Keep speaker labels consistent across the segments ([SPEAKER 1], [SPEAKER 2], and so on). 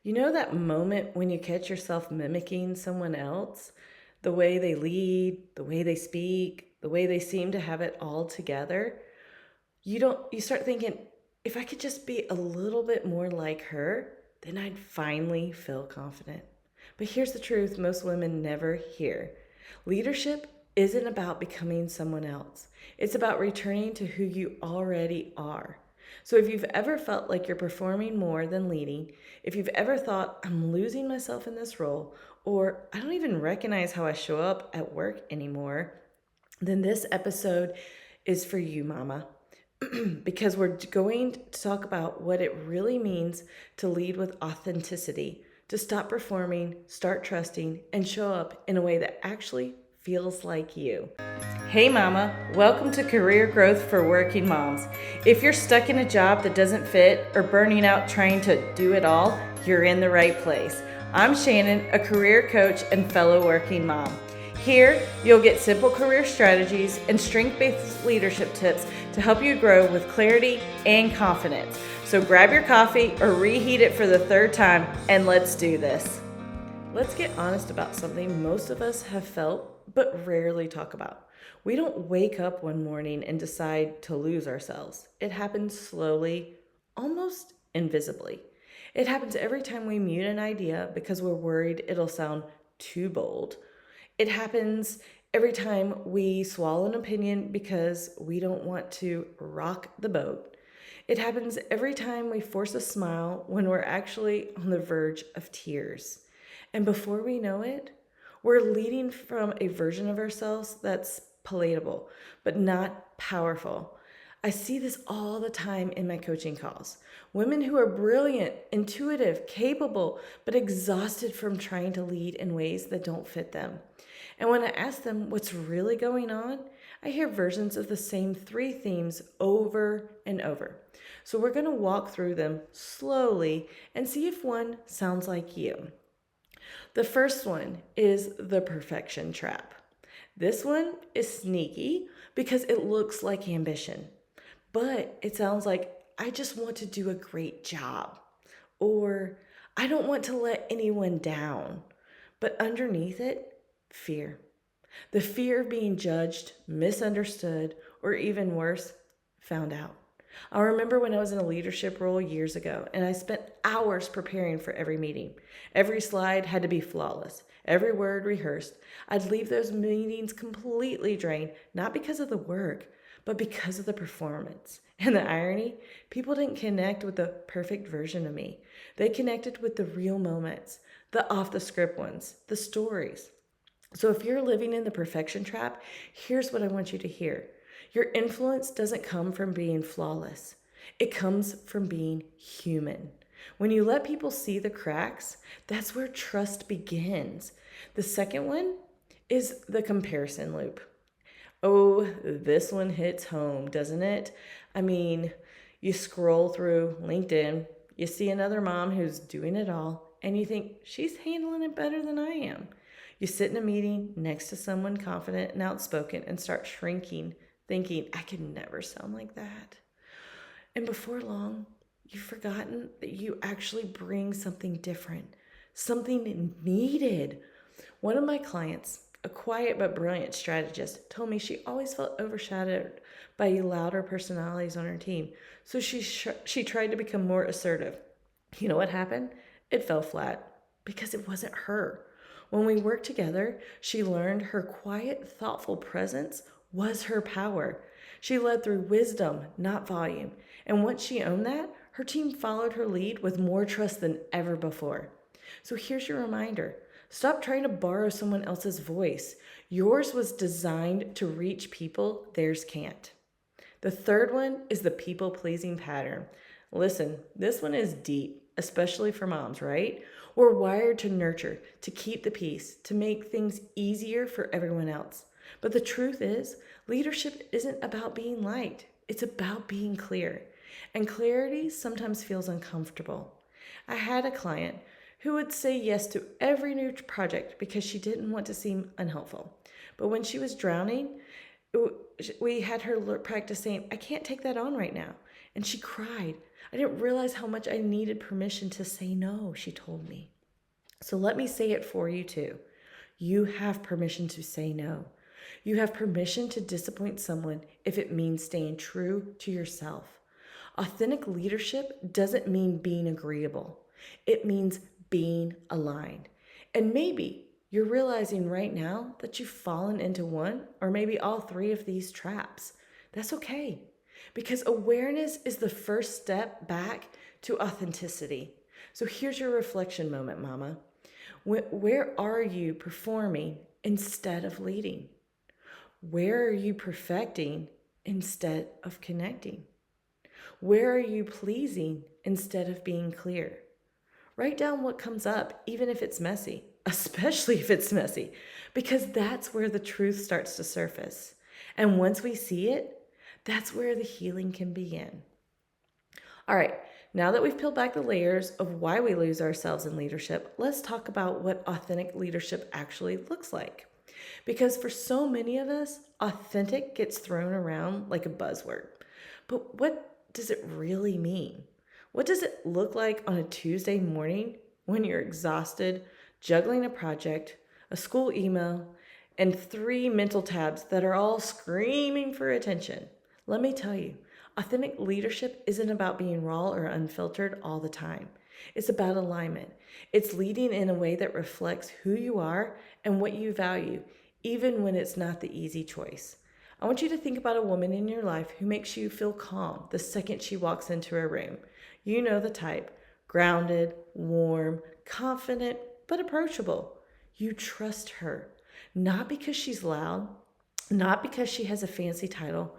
[SPEAKER 1] You know that moment when you catch yourself mimicking someone else? The way they lead, the way they speak, the way they seem to have it all together? You start thinking, if I could just be a little bit more like her, then I'd finally feel confident. But here's the truth most women never hear. Leadership isn't about becoming someone else. It's about returning to who you already are. So if you've ever felt like you're performing more than leading, if you've ever thought, I'm losing myself in this role, or I don't even recognize how I show up at work anymore, then this episode is for you, mama. Because we're going to talk about what it really means to lead with authenticity, to stop performing, start trusting, and show up in a way that actually feels like you. Hey mama, welcome to Career Growth for Working Moms. If you're stuck in a job that doesn't fit or burning out trying to do it all, you're in the right place. I'm Shannon, a career coach and fellow working mom. Here, you'll get simple career strategies and strength-based leadership tips to help you grow with clarity and confidence. So grab your coffee or reheat it for the third time and let's do this. Let's get honest about something most of us have felt but rarely talk about. We don't wake up one morning and decide to lose ourselves. It happens slowly, almost invisibly. It happens every time we mute an idea because we're worried it'll sound too bold. It happens every time we swallow an opinion because we don't want to rock the boat. It happens every time we force a smile when we're actually on the verge of tears. And before we know it, we're leading from a version of ourselves that's palatable, but not powerful. I see this all the time in my coaching calls. Women who are brilliant, intuitive, capable, but exhausted from trying to lead in ways that don't fit them. And when I ask them what's really going on, I hear versions of the same three themes over and over. So we're going to walk through them slowly and see if one sounds like you. The first one is the perfection trap. This one is sneaky because it looks like ambition, but it sounds like I just want to do a great job, or I don't want to let anyone down. But underneath it, fear. The fear of being judged, misunderstood, or even worse, found out. I remember when I was in a leadership role years ago, and I spent hours preparing for every meeting. Every slide had to be flawless, every word rehearsed. I'd leave those meetings completely drained, not because of the work, but because of the performance. And the irony, people didn't connect with the perfect version of me. They connected with the real moments, the off the script ones, the stories. So if you're living in the perfection trap, here's what I want you to hear. Your influence doesn't come from being flawless. It comes from being human. When you let people see the cracks, that's where trust begins. The second one is the comparison loop. Oh, this one hits home, doesn't it? I mean, you scroll through LinkedIn, you see another mom who's doing it all, and you think, she's handling it better than I am. You sit in a meeting next to someone confident and outspoken and start shrinking, thinking, I could never sound like that. And before long, you've forgotten that you actually bring something different, something needed. One of my clients, a quiet but brilliant strategist, told me she always felt overshadowed by louder personalities on her team. So she tried to become more assertive. You know what happened? It fell flat because it wasn't her. When we worked together, she learned her quiet, thoughtful presence was her power. She led through wisdom, not volume. And once she owned that, her team followed her lead with more trust than ever before. So here's your reminder. Stop trying to borrow someone else's voice. Yours was designed to reach people, theirs can't. The third one is the people-pleasing pattern. Listen, this one is deep, especially for moms, right? We're wired to nurture, to keep the peace, to make things easier for everyone else. But the truth is, leadership isn't about being liked. It's about being clear. And clarity sometimes feels uncomfortable. I had a client who would say yes to every new project because she didn't want to seem unhelpful. But when she was drowning, we had her practice saying, I can't take that on right now. And she cried. I didn't realize how much I needed permission to say no, she told me. So let me say it for you too. You have permission to say no. You have permission to disappoint someone if it means staying true to yourself. Authentic leadership doesn't mean being agreeable. It means being aligned. And maybe you're realizing right now that you've fallen into one or maybe all three of these traps. That's okay, because awareness is the first step back to authenticity. So here's your reflection moment, mama. Where are you performing instead of leading? Where are you perfecting instead of connecting? Where are you pleasing instead of being clear? Write down what comes up, even if it's messy, especially if it's messy, because that's where the truth starts to surface. And once we see it, that's where the healing can begin. All right, now that we've peeled back the layers of why we lose ourselves in leadership, let's talk about what authentic leadership actually looks like. Because for so many of us, authentic gets thrown around like a buzzword. But what does it really mean? What does it look like on a Tuesday morning when you're exhausted, juggling a project, a school email, and 3 mental tabs that are all screaming for attention? Let me tell you, authentic leadership isn't about being raw or unfiltered all the time. It's about alignment. It's leading in a way that reflects who you are and what you value, even when it's not the easy choice. I want you to think about a woman in your life who makes you feel calm the second she walks into a room. You know the type: grounded, warm, confident, but approachable. You trust her, not because she's loud, not because she has a fancy title,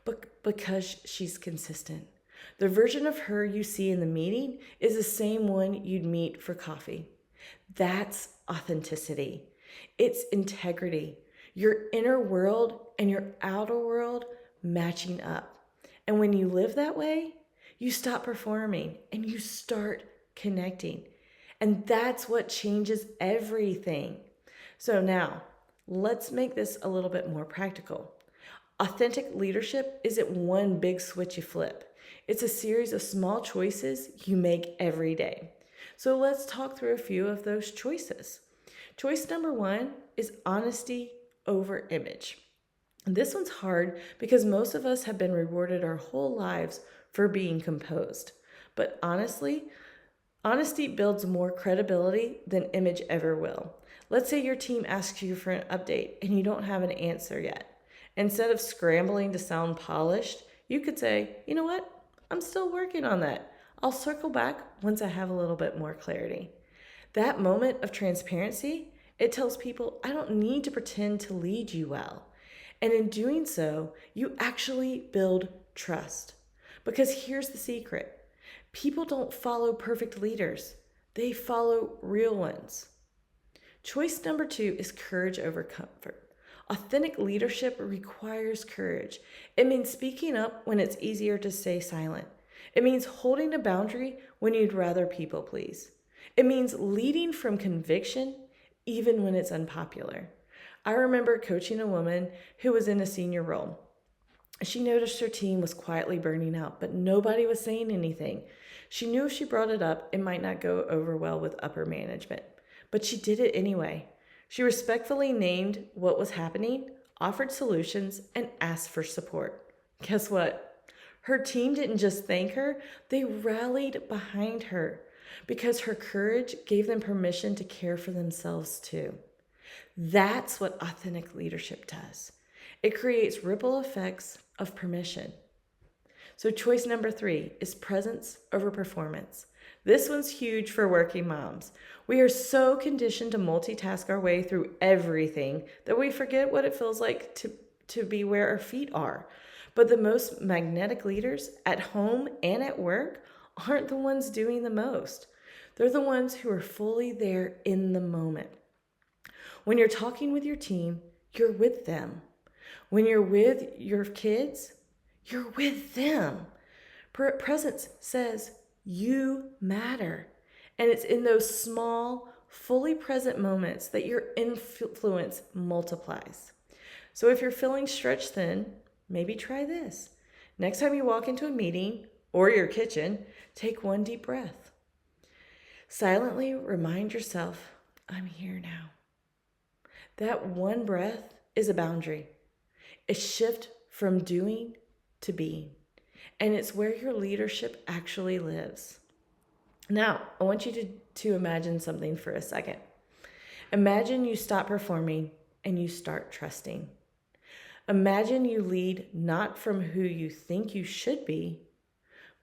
[SPEAKER 1] but because she's consistent. The version of her you see in the meeting is the same one you'd meet for coffee. That's authenticity. It's integrity. Your inner world and your outer world matching up. And when you live that way, you stop performing and you start connecting. And that's what changes everything. So now, let's make this a little bit more practical. Authentic leadership isn't one big switch you flip. It's a series of small choices you make every day. So let's talk through a few of those choices. Choice number 1 is honesty over image. And this one's hard because most of us have been rewarded our whole lives for being composed. But honestly, honesty builds more credibility than image ever will. Let's say your team asks you for an update and you don't have an answer yet. Instead of scrambling to sound polished, you could say, you know what? I'm still working on that. I'll circle back once I have a little bit more clarity. That moment of transparency, it tells people, I don't need to pretend to lead you well. And in doing so, you actually build trust. Because here's the secret. People don't follow perfect leaders. They follow real ones. Choice number 2 is courage over comfort. Authentic leadership requires courage. It means speaking up when it's easier to stay silent. It means holding a boundary when you'd rather people please. It means leading from conviction even when it's unpopular. I remember coaching a woman who was in a senior role. She noticed her team was quietly burning out, but nobody was saying anything. She knew if she brought it up, it might not go over well with upper management, but she did it anyway. She respectfully named what was happening, offered solutions, and asked for support. Guess what? Her team didn't just thank her, they rallied behind her because her courage gave them permission to care for themselves too. That's what authentic leadership does. It creates ripple effects of permission. So choice number 3 is presence over performance. This one's huge for working moms. We are so conditioned to multitask our way through everything that we forget what it feels like to be where our feet are. But the most magnetic leaders at home and at work aren't the ones doing the most. They're the ones who are fully there in the moment. When you're talking with your team, you're with them. When you're with your kids, you're with them. Presence says you matter. And it's in those small, fully present moments that your influence multiplies. So if you're feeling stretched thin, maybe try this. Next time you walk into a meeting, or your kitchen, take one deep breath. Silently remind yourself, I'm here now. That one breath is a boundary, a shift from doing to being, and it's where your leadership actually lives. Now, I want you to imagine something for a second. Imagine you stop performing and you start trusting. Imagine you lead not from who you think you should be,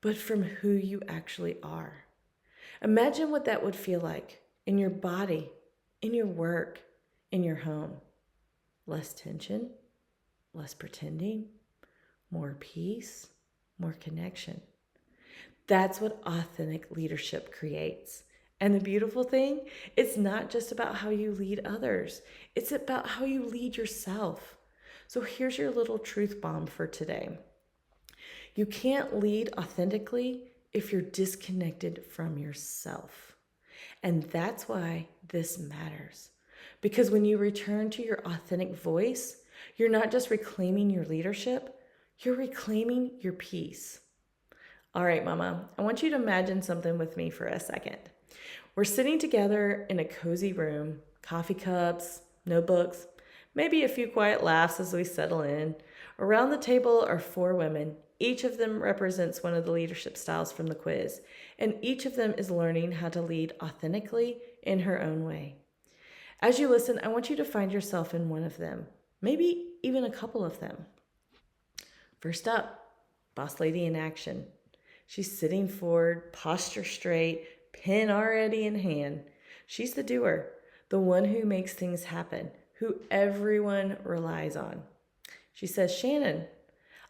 [SPEAKER 1] but from who you actually are. Imagine what that would feel like in your body, in your work, in your home. Less tension, less pretending, more peace, more connection. That's what authentic leadership creates. And the beautiful thing, it's not just about how you lead others, it's about how you lead yourself. So here's your little truth bomb for today. You can't lead authentically if you're disconnected from yourself. And that's why this matters. Because when you return to your authentic voice, you're not just reclaiming your leadership, you're reclaiming your peace. All right, Mama, I want you to imagine something with me for a second. We're sitting together in a cozy room, coffee cups, notebooks, maybe a few quiet laughs as we settle in. Around the table are 4 women. Each of them represents one of the leadership styles from the quiz, and each of them is learning how to lead authentically in her own way. As you listen, I want you to find yourself in one of them, maybe even a couple of them. First up, Boss Lady in action. She's sitting forward, posture straight, pen already in hand. She's the doer, the one who makes things happen, who everyone relies on. She says, Shannon,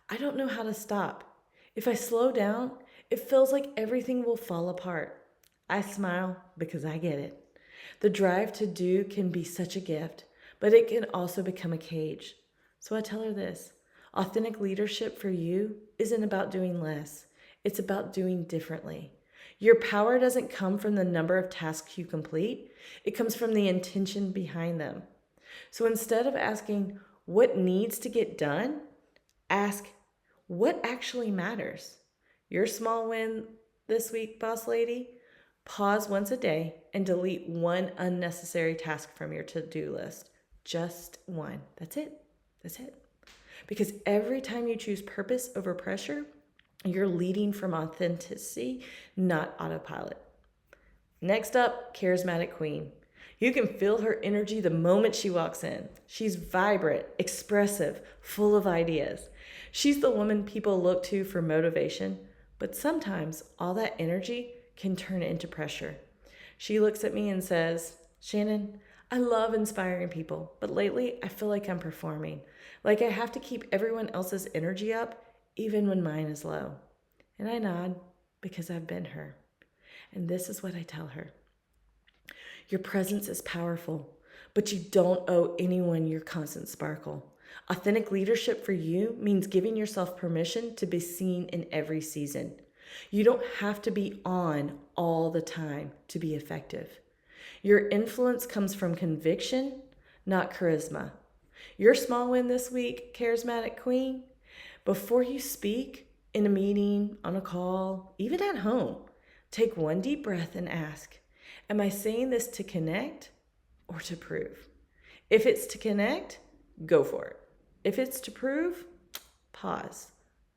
[SPEAKER 1] I don't know how to stop. If I slow down, it feels like everything will fall apart. I smile because I get it. The drive to do can be such a gift, but it can also become a cage. So I tell her this, authentic leadership for you isn't about doing less. It's about doing differently. Your power doesn't come from the number of tasks you complete. It comes from the intention behind them. So instead of asking what needs to get done, ask what actually matters. Your small win this week, boss lady, pause once a day and delete one unnecessary task from your to-do list. Just one. That's it. That's it. Because every time you choose purpose over pressure, you're leading from authenticity, not autopilot. Next up, Charismatic Queen. You can feel her energy the moment she walks in. She's vibrant, expressive, full of ideas. She's the woman people look to for motivation, but sometimes all that energy can turn into pressure. She looks at me and says, Shannon, I love inspiring people, but lately I feel like I'm performing. Like I have to keep everyone else's energy up, even when mine is low. And I nod because I've been her. And this is what I tell her. Your presence is powerful, but you don't owe anyone your constant sparkle. Authentic leadership for you means giving yourself permission to be seen in every season. You don't have to be on all the time to be effective. Your influence comes from conviction, not charisma. Your small win this week, Charismatic Queen, before you speak in a meeting, on a call, even at home, take one deep breath and ask, am I saying this to connect or to prove? If it's to connect, go for it. If it's to prove, pause,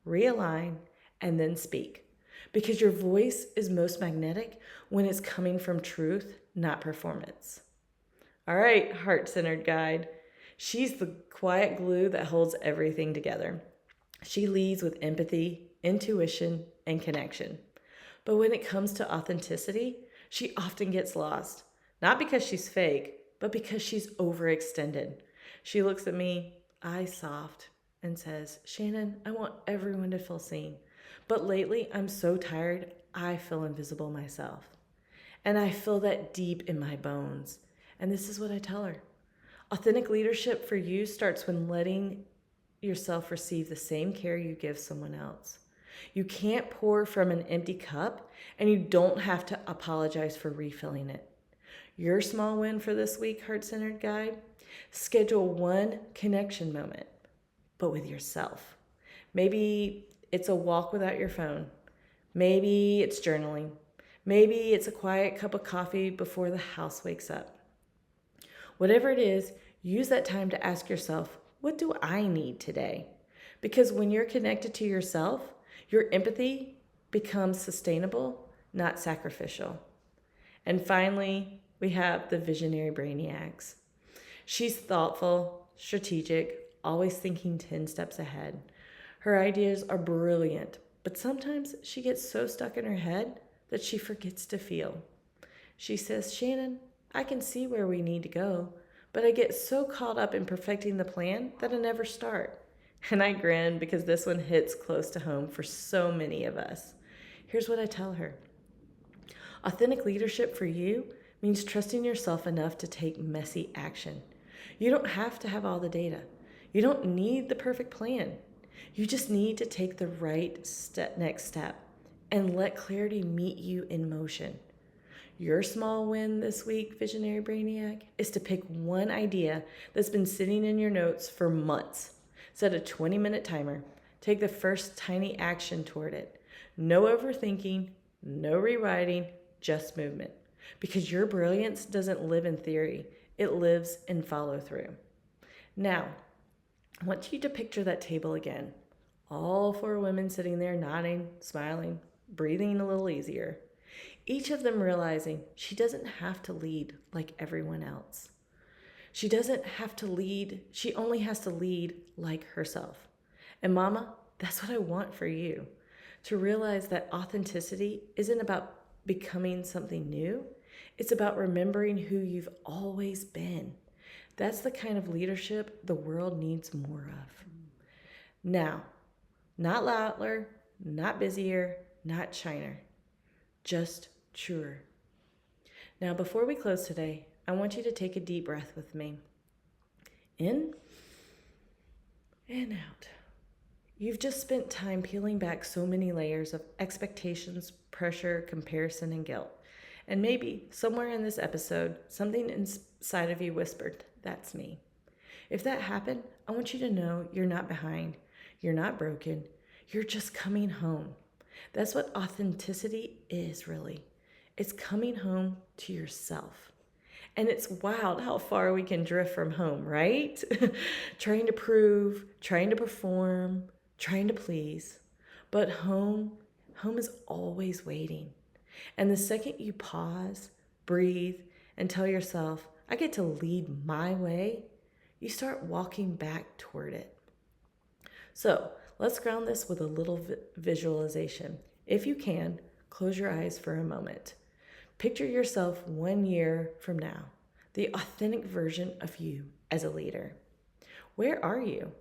[SPEAKER 1] realign, and then speak. Because your voice is most magnetic when it's coming from truth, not performance. All right, heart-centered guide. She's the quiet glue that holds everything together. She leads with empathy, intuition, and connection. But when it comes to authenticity, she often gets lost. Not because she's fake, but because she's overextended. She looks at me, eyes soft, and says, Shannon, I want everyone to feel seen. But lately, I'm so tired, I feel invisible myself. And I feel that deep in my bones. And this is what I tell her. Authentic leadership for you starts when letting yourself receive the same care you give someone else. You can't pour from an empty cup, and you don't have to apologize for refilling it. Your small win for this week, Heart-Centered Guide, schedule one connection moment, but with yourself. Maybe it's a walk without your phone. Maybe it's journaling. Maybe it's a quiet cup of coffee before the house wakes up. Whatever it is, use that time to ask yourself, what do I need today? Because when you're connected to yourself, your empathy becomes sustainable, not sacrificial. And finally, we have the Visionary Brainiacs. She's thoughtful, strategic, always thinking 10 steps ahead. Her ideas are brilliant, but sometimes she gets so stuck in her head that she forgets to feel. She says, Shannon, I can see where we need to go, but I get so caught up in perfecting the plan that I never start. And I grin because this one hits close to home for so many of us. Here's what I tell her. Authentic leadership for you means trusting yourself enough to take messy action. You don't have to have all the data. You don't need the perfect plan. You just need to take the right next step and let clarity meet you in motion. Your small win this week, Visionary Brainiac, is to pick one idea that's been sitting in your notes for months. Set a 20-minute timer. Take the first tiny action toward it. No overthinking, no rewriting, just movement. Because your brilliance doesn't live in theory, it lives in follow through. Now, I want you to picture that table again. All four women sitting there nodding, smiling, breathing a little easier. Each of them realizing she doesn't have to lead like everyone else. She doesn't have to lead, she only has to lead like herself. And Mama, that's what I want for you. To realize that authenticity isn't about becoming something new. It's about remembering who you've always been. That's the kind of leadership the world needs more of. Now, not louder, not busier, not shiner, just truer. Now, before we close today, I want you to take a deep breath with me. In and out. You've just spent time peeling back so many layers of expectations, pressure, comparison, and guilt. And maybe somewhere in this episode, something inside of you whispered, that's me. If that happened, I want you to know you're not behind. You're not broken. You're just coming home. That's what authenticity is, really. It's coming home to yourself. And it's wild how far we can drift from home, right? Trying to prove, trying to perform, trying to please. But home is always waiting. And the second you pause, breathe, and tell yourself, I get to lead my way, you start walking back toward it. So let's ground this with a little visualization. If you can, close your eyes for a moment. Picture yourself 1 year from now, the authentic version of you as a leader. Where are you?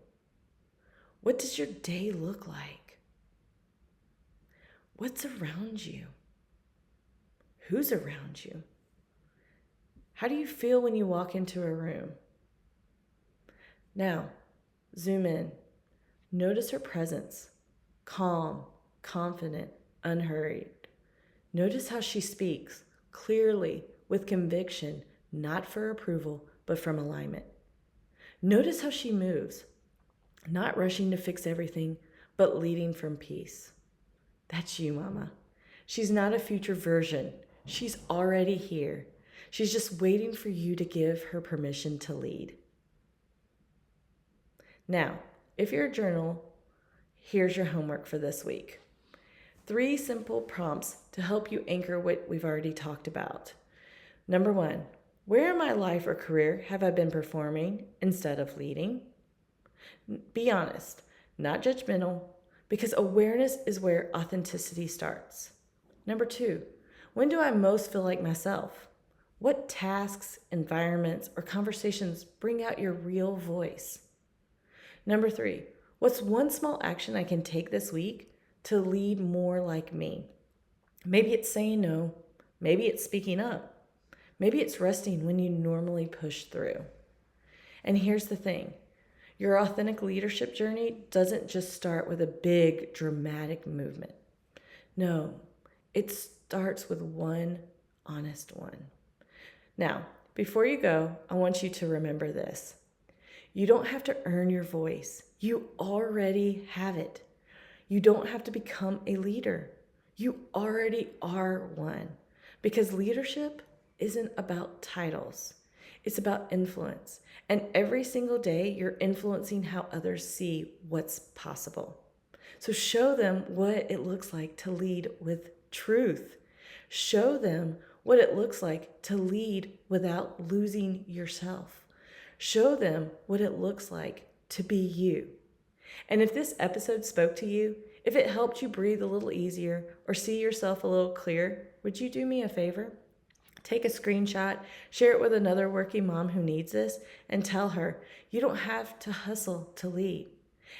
[SPEAKER 1] What does your day look like? What's around you? Who's around you? How do you feel when you walk into a room? Now, zoom in. Notice her presence, calm, confident, unhurried. Notice how she speaks, clearly, with conviction, not for approval, but from alignment. Notice how she moves, not rushing to fix everything, but leading from peace. That's you, Mama. She's not a future version. She's already here. She's just waiting for you to give her permission to lead. Now, if you're a journal, here's your homework for this week. 3 simple prompts to help you anchor what we've already talked about. Number 1, where in my life or career have I been performing instead of leading? Be honest, not judgmental, because awareness is where authenticity starts. Number 2, when do I most feel like myself? What tasks, environments, or conversations bring out your real voice? Number 3, what's one small action I can take this week to lead more like me? Maybe it's saying no. Maybe it's speaking up. Maybe it's resting when you normally push through. And here's the thing. Your authentic leadership journey doesn't just start with a big, dramatic movement. No, it starts with one honest one. Now, before you go, I want you to remember this. You don't have to earn your voice. You already have it. You don't have to become a leader. You already are one, because leadership isn't about titles. It's about influence. And every single day, you're influencing how others see what's possible. So show them what it looks like to lead with truth. Show them what it looks like to lead without losing yourself. Show them what it looks like to be you. And if this episode spoke to you, if it helped you breathe a little easier or see yourself a little clearer, would you do me a favor? Take a screenshot, share it with another working mom who needs this, and tell her you don't have to hustle to lead.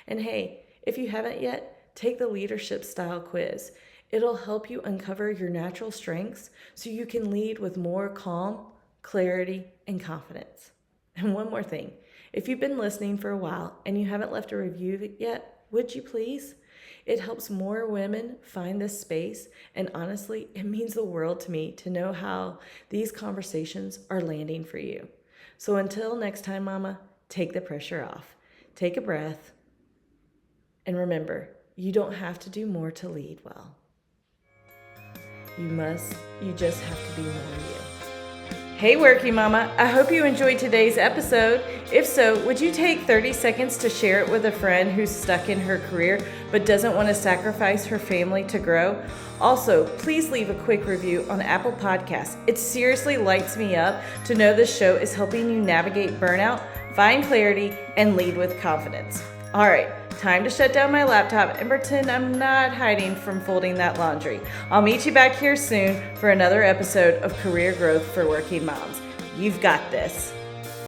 [SPEAKER 1] And hey, if you haven't yet, take the leadership style quiz. It'll help you uncover your natural strengths so you can lead with more calm, clarity, and confidence. And one more thing, if you've been listening for a while and you haven't left a review yet, would you please? It helps more women find this space, and honestly, it means the world to me to know how these conversations are landing for you. So until next time, Mama, take the pressure off. Take a breath, and remember, you don't have to do more to lead well. You just have to be more you. Hey, Working Mama, I hope you enjoyed today's episode. If so, would you take 30 seconds to share it with a friend who's stuck in her career but doesn't want to sacrifice her family to grow? Also, please leave a quick review on Apple Podcasts. It seriously lights me up to know this show is helping you navigate burnout, find clarity, and lead with confidence. All right, time to shut down my laptop and pretend I'm not hiding from folding that laundry. I'll meet you back here soon for another episode of Career Growth for Working Moms. You've got this.